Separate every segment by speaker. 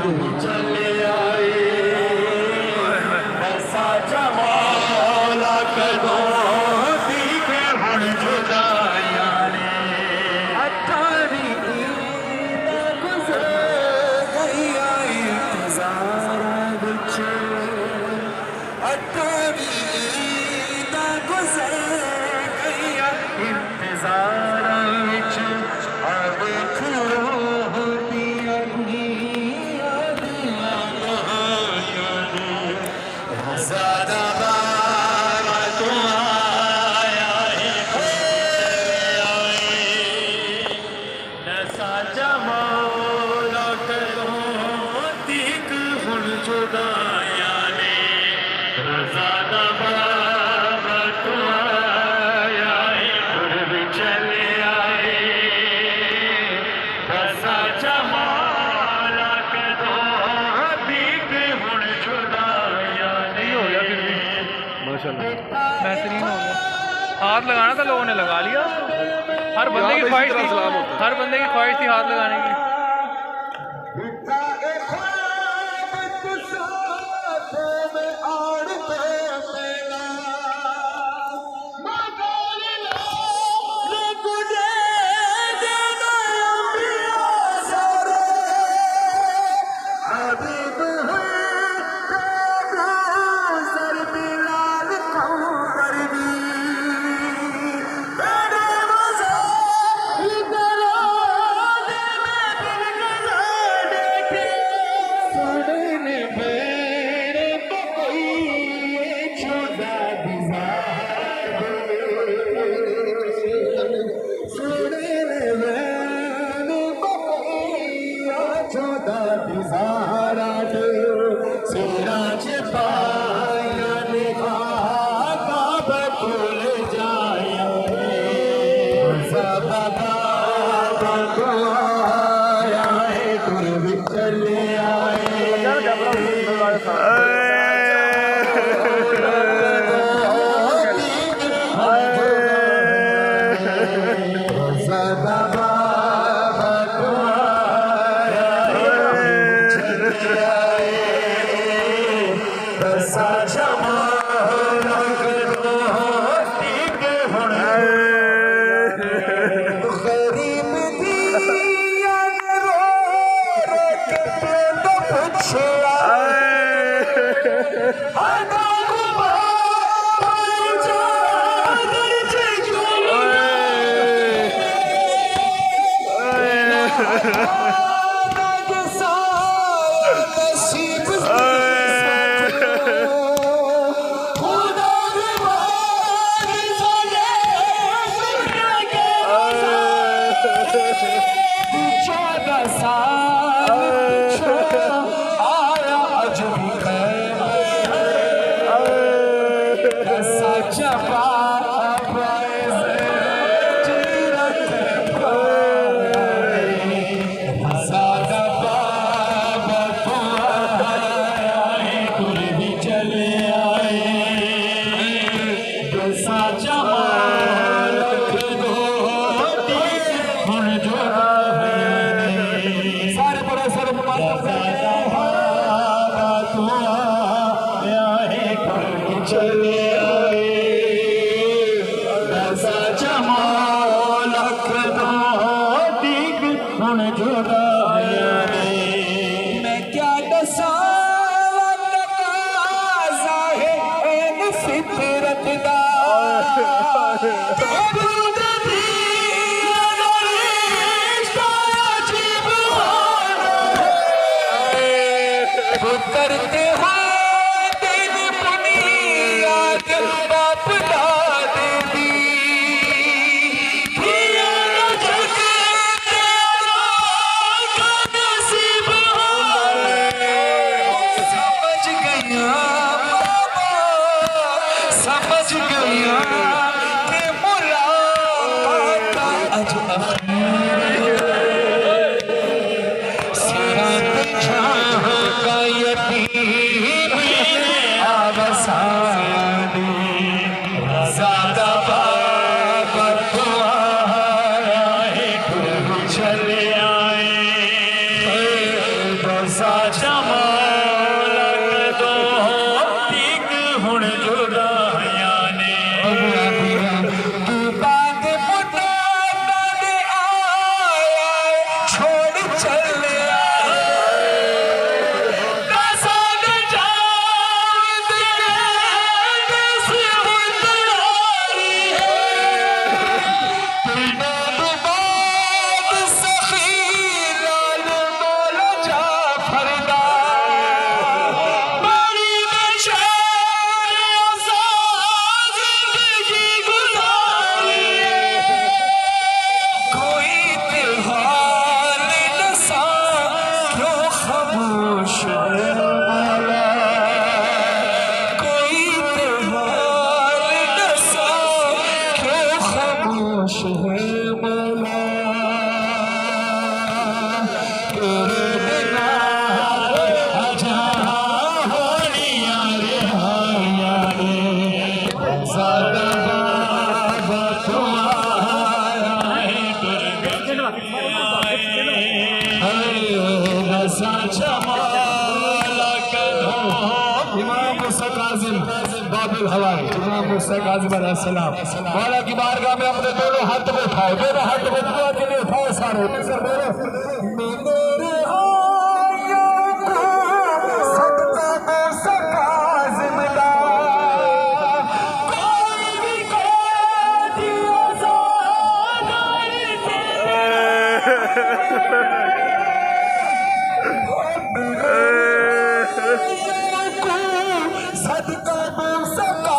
Speaker 1: चले आए ऐसा जमाला कदों दिखे हुण जुदाइयां ने अठारी गुजर गई इंतज़ारां विच अठारी गुजर गई इंतज़ारां विच आवे खलो
Speaker 2: बेहतरीन हो गया। हाथ लगाना था, लोगों ने लगा लिया। हर बंदे की ख्वाहिश थी, हर बंदे की ख्वाहिश थी हाथ लगाने की।
Speaker 1: सिरात छां का यतीम रसा जमाल कदों तीक हुण जुदाइयां ने तू बाग पुता दे आया छोड़ चलिया दसा दे जान दे दस बुतवारी मौला की बारगाह में अपने दोनों हाथ में उठाए, दोनों हाथ में दुआ के लिए उठाए सारे सर बोलो मेरे आयों को सदका दो सका जिंदाबाद कोई भी कैदी आजाद सदका दो सका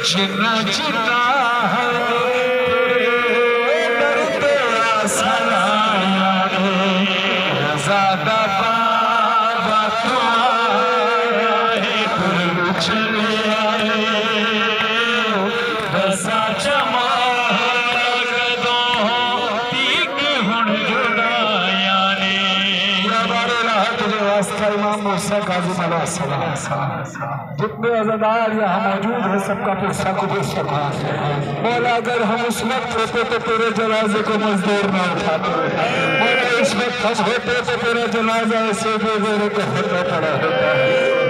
Speaker 1: जिन्ना जिन्ना डरते सलाम ज़्यादा बाबा तुम्हारा है कुछ आए दसा जमाल कदों तीक हुण जुदाइयां ने हमारे राहत जो वास्ता इमाम मूसा काज़िम अलैहिस्सलाम जितने अज़ादार यहाँ मौजूद है सबका पुरसा कबूल फरमा मौला अगर हम उस वक्त होते तो तेरे जनाजे को मजदूर न उठाते मौला इस वक्त हम होते तो तेरा जनाजा ऐसे बेगोरे को होता पड़ा होता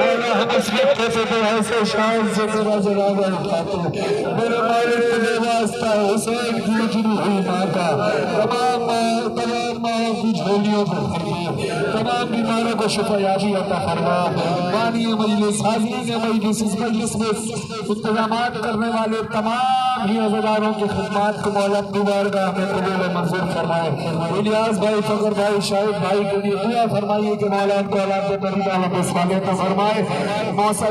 Speaker 1: मौला हम इस वक्त होते तो ऐसे शान से तेरा जनाजा उठाते मेरे मालिक तुझे वास्ता हुसैन की उजड़ी हुई माँ का तमाम माओ की झोलियों को फरमा तमाम बीमारों को शिफायाबी अता फरमा मानिए मजलिस हाज़रीन मजलिस इस मजलिस में इंतजामात करने वाले तमाम ही अज़ादारों की खिदमत को मौला की बारगाह में कबूल मंजूर फरमाए इलियास भाई फकर भाई शाहिद भाई के लिए दुआ फरमाइए कि मौला उनको औलाद तरीका में स्वागत फरमाए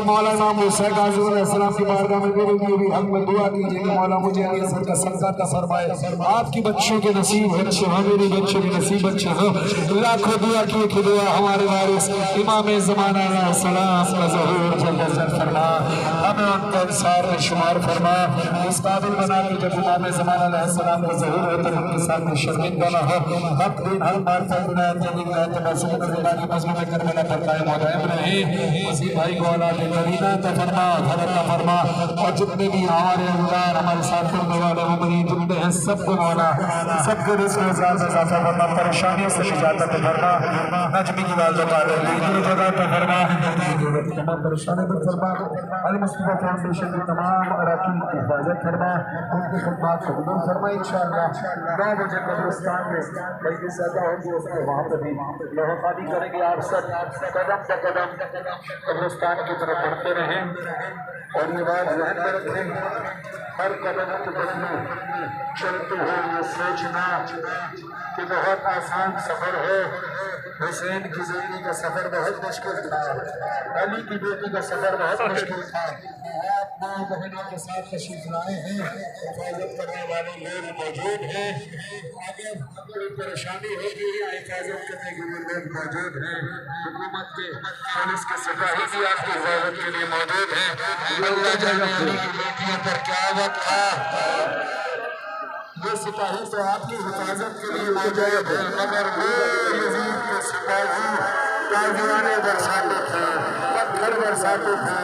Speaker 1: मौलाना मूसा काज़िम अलैहिस्सलाम की बारगाह में मेरे लिए भी हम दुआ कीजिए कि मौला मुझे असर का सदका का फरमाए आपकी बच्चों के नसीब बच्चे हो मेरी बच्चों के नसीब बच्चे हो लाखों दुआ किए कि दुआ हमारे वारिस इमाम ज़माना अलैहिस्सलाम का ज़हूर जल्द फरमा हमें उनके अंसार में शुमार फरमा इस काबिल बना के जब इमाम ज़माना अलैहिस्सलाम का ज़हूर होता है उनके साथ में शर्मिंदा न हो हक दिन हल मारफत विलायत विलायत मज़हब ज़िंदगी मज़हब करबला पर कायम और दायम रहे इसी भाई को औलाद करीना अता फरमा अता फरमा और जितने भी हमारे अल्लाह हमारे साथ होने वाले मुरीद जितने हैं सबको मौला सबके रिज़्क़ में ज़्यादा इज़ाफ़ा फरमा परेशानियों से निजात अता फरमा नजमी की वाल जगह अता फरमा तमाम परेशानियों पर फरमा अल मुस्तफा फाउंडेशन के तमाम अरकान की हिफाजत फरमा उनकी खिदमत कबूल फरमा इंशाअल्लाह 9 बजे कब्रिस्तान में मजलिस अदा होगी उसके वहाँ पर भी लोहा खाली करेंगे आप सब कदम ब कदम कब्रिस्तान की तरफ बढ़ते रहें और ये बात ध्यान में रखें हर कदम के बदले चलते हुए ये सोचना कि बहुत आसान सफ़र है हुसैन की जिंदगी का सफ़र बहुत मुश्किल था अली की बेटी का सफ़र बहुत मुश्किल था माँ बहनों के साथ तशरीफ लाए हैं, हिफाजत करने वाले लोग मौजूद हैं। अगर कोई परेशानी होगी या हिफाजत करने के लिए लोग मौजूद हैं, हुकूमत के पुलिस के सिपाही भी आपकी हिफाजत के लिए मौजूद हैं। अल्लाह जाने बेटियों पर क्या वक्त था, ये सिपाही तो आपकी हिफाजत के लिए मौजूद है, मगर वो यजीद के सिपाही ताजियाने बरसाते थे, पत्थर बरसाते थे।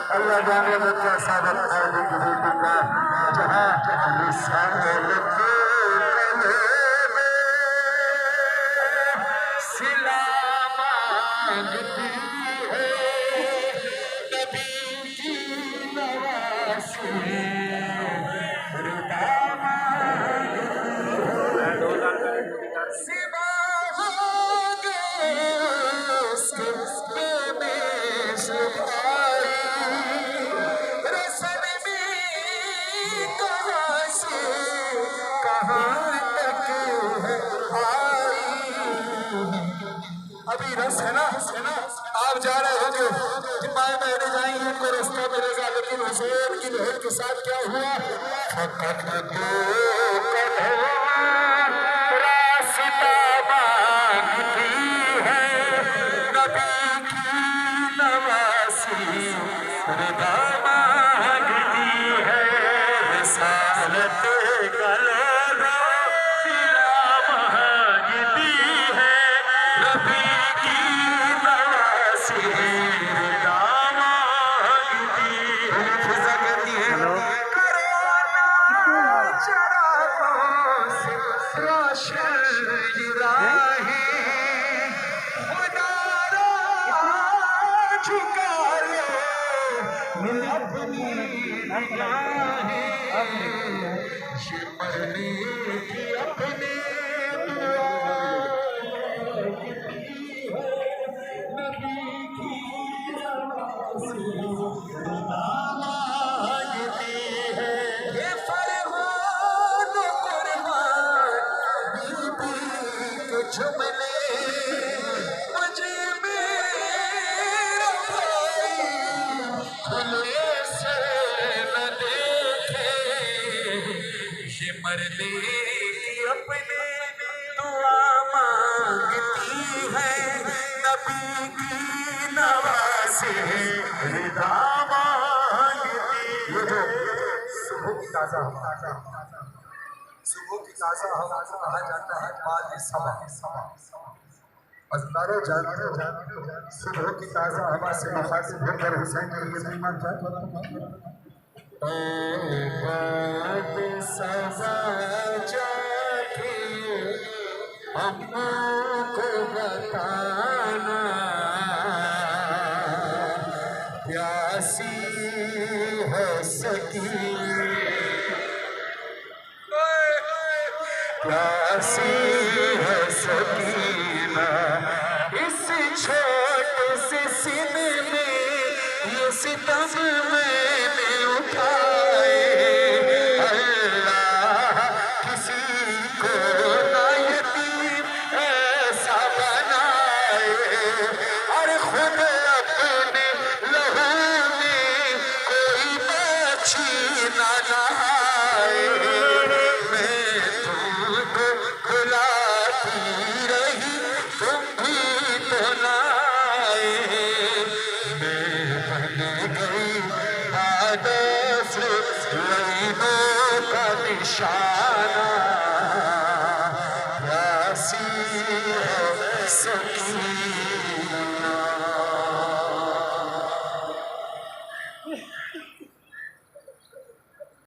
Speaker 1: अल्लाह जाने में क्या साबित खाने की बेटी का जहाँ रिसालत के कले में सिला मांगती है, नबी की नवासी रिदा सिवा होंगे उसके में सिपाही रसन में कहाँ से कहाँ तक है आई। अभी रस है ना, आप जा रहे होंगे, माए बहने जाएंगे, उनको रास्ता मिलेगा, लेकिन हुसैन की बहन के साथ क्या हुआ? फकत दो रास्ता मांगती है, नबी की नवासी रिदा मांगती है, रिसालत गले सिला मांगती है, नबी की नवासी रिदा मांगती है। फिजा कहती है रोशन राही खुदारा झुका लो अपनी निगाहें, ये मरने की अपने नबी की मांगती है। ये फरमान कुर्बान बीबी के जुमले मुझे मेरा भाई खुले से न देखे, ये मरने की अपने दुआ मांगती है, नबी की नवासी रिदा मांगती है। सुबह की ताजा हवा, सुबह की ताजा हवा को कहा जाता है बाद सबा। हजारों जानते हो सुबह की ताजा हवा से मुखातिब होकर हुसैन ने ये फरमान था, बाद सबा जाके हमको बताना, प्यासी है सकीना, प्यासी है सकीना, इस छोटे से सीने में ये सितम मैंने उठाए। अल्लाह किसी को ना यतीम ऐसा बनाए, और खुद अपने लहू में कोई बच्ची ना नहाए। मैं तुमको बुलाती रही, तुम भी तो ना आए, मैं बन गई आदर्श लड़ियों का निशाना।